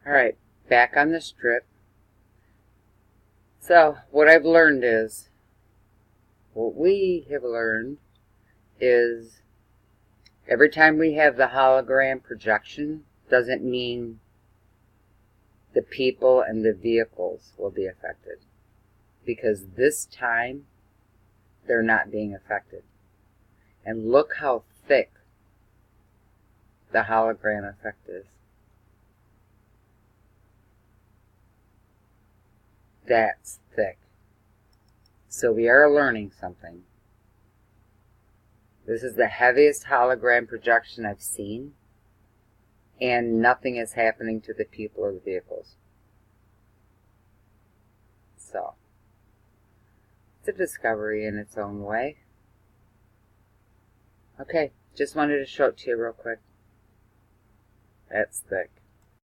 Alright, back on the strip. So, what I've learned is, what we have learned is, every time we have the hologram projection, doesn't mean the people and the vehicles will be affected. Because this time, they're not being affected. And look how thick the hologram effect is. That's thick. So we are learning something. This is the heaviest hologram projection I've seen, and nothing is happening to the people or the vehicles. So, it's a discovery in its own way. Okay, just wanted to show it to you real quick. That's thick.